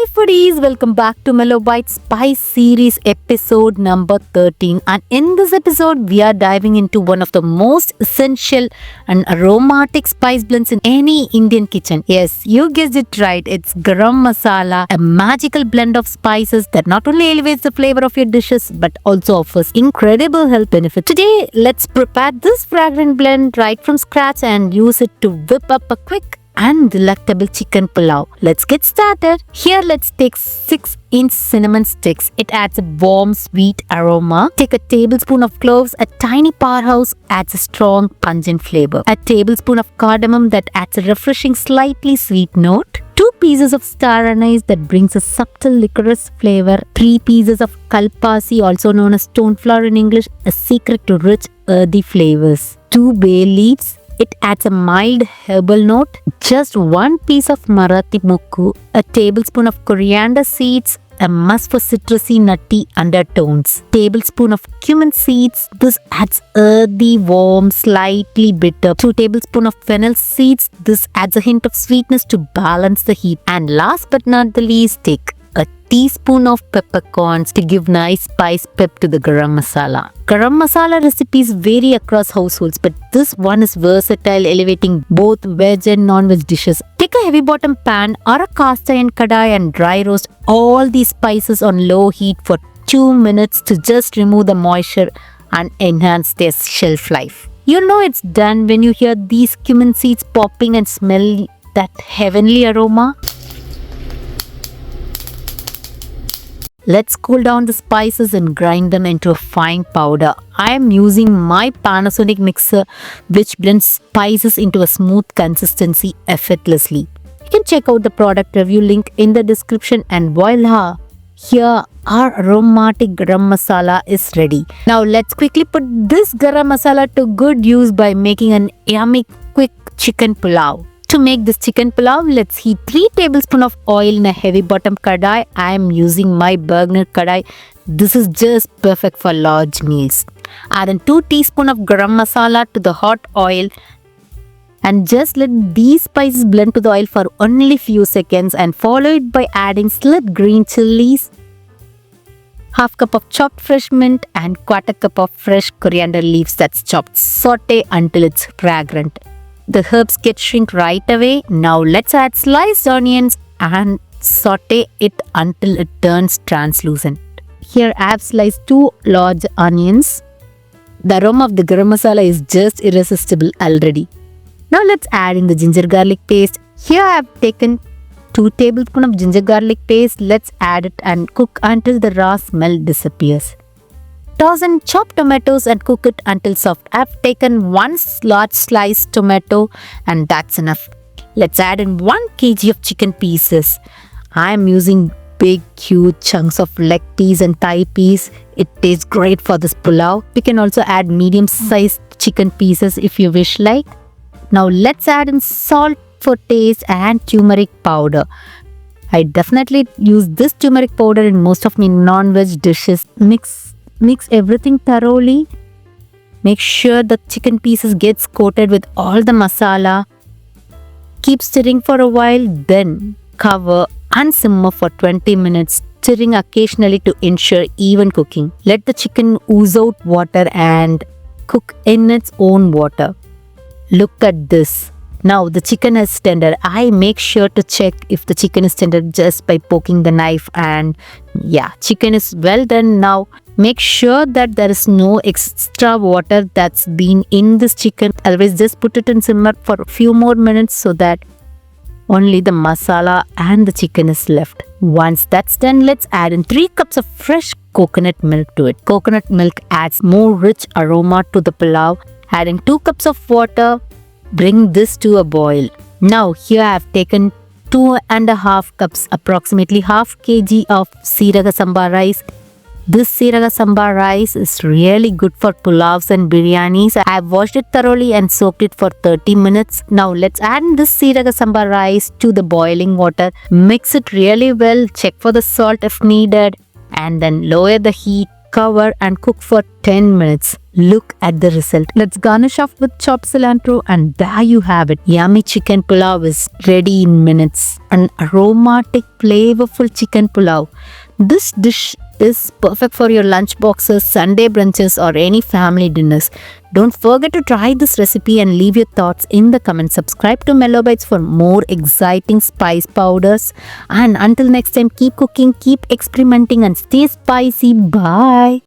foodies, welcome back to Mellowbites Spice series episode number 13, and in this episode we are diving into one of the most essential and aromatic spice blends in any Indian kitchen. Yes, you guessed it right, it's Garam Masala, a magical blend of spices that not only elevates the flavor of your dishes but also offers incredible health benefits. Today let's prepare this fragrant blend right from scratch and use it to whip up a quick and delectable chicken pulao. Let's get started. Here let's take 6-inch cinnamon sticks. It adds a warm sweet aroma. Take a tablespoon of cloves. A tiny powerhouse adds a strong pungent flavor. A tablespoon of cardamom that adds a refreshing slightly sweet note. 2 pieces of star anise that brings a subtle licorice flavor. 3 pieces of kalpasi, also known as stone flower in English, a secret to rich earthy flavors. 2 bay leaves. It adds a mild herbal note. Just 1 piece of Marathi moggu, a tablespoon of coriander seeds, a must for citrusy nutty undertones. Tablespoon of cumin seeds. This adds earthy, warm, slightly bitter. 2 tablespoons of fennel seeds. This adds a hint of sweetness to balance the heat. And last but not the least, take a teaspoon of peppercorns to give nice spice pep to the garam masala. Garam masala recipes vary across households, but this one is versatile, elevating both veg and non-veg dishes. Take a heavy bottom pan or a cast iron kadai and dry roast all these spices on low heat for 2 minutes to just remove the moisture and enhance their shelf life. You know it's done when you hear these cumin seeds popping and smell that heavenly aroma. Let's cool down the spices and grind them into a fine powder. I am using my Panasonic mixer, which blends spices into a smooth consistency effortlessly. You can check out the product review link in the description, and voila! Here our aromatic garam masala is ready. Now let's quickly put this garam masala to good use by making an yummy quick chicken pulao. To make this chicken pulao, let's heat 3 tablespoons of oil in a heavy bottom kadai. I am using my Bergner kadai. This is just perfect for large meals. Add in 2 teaspoons of garam masala to the hot oil and just let these spices blend to the oil for only few seconds, and follow it by adding sliced green chilies, half cup of chopped fresh mint and 1/4 cup of fresh coriander leaves that's chopped. Saute until it's fragrant. The herbs get shrink right away. Now let's add sliced onions and saute it until it turns translucent. Here I have sliced 2 large onions. The aroma of the garam masala is just irresistible already. Now let's add in the ginger garlic paste. Here I have taken 2 tablespoons of ginger garlic paste. Let's add it and cook until the raw smell disappears. Toss in chopped tomatoes and cook it until soft. I've taken 1 large sliced tomato and that's enough. Let's add in 1 kg of chicken pieces. I'm using big huge chunks of leg piece and thigh piece. It tastes great for this pulao. You can also add medium sized chicken pieces if you wish like. Now let's add in salt for taste and turmeric powder. I definitely use this turmeric powder in most of my non-veg dishes. Mix everything thoroughly. Make sure the chicken pieces gets coated with all the masala. Keep stirring for a while, then cover and simmer for 20 minutes, stirring occasionally to ensure even cooking. Let the chicken ooze out water and cook in its own water. Look at this. Now the chicken is tender. I make sure to check if the chicken is tender just by poking the knife, and yeah, chicken is well done. Now make sure that there is no extra water that's been in this chicken. Otherwise just put it in simmer for a few more minutes so that only the masala and the chicken is left. Once that's done, let's add in 3 cups of fresh coconut milk to it. Coconut milk adds more rich aroma to the pulao. Add in 2 cups of water. Bring this to a boil. Now here I have taken 2.5 cups, approximately half kg of Siraga Sambar rice. This Siraga Sambar rice is really good for pulaos and biryanis. I have washed it thoroughly and soaked it for 30 minutes. Now let's add this Siraga Sambar rice to the boiling water. Mix it really well. Check for the salt if needed, and then lower the heat. cover and cook for 10 minutes. Look at the result. Let's garnish off with chopped cilantro and there you have it. Yummy chicken pulao is ready in minutes. An aromatic, flavorful chicken pulao. This dish is perfect for your lunch boxes, Sunday brunches or any family dinners. Don't forget to try this recipe and leave your thoughts in the comments. Subscribe to Mellowbites for more exciting spice powders. And until next time, keep cooking, keep experimenting and stay spicy. Bye.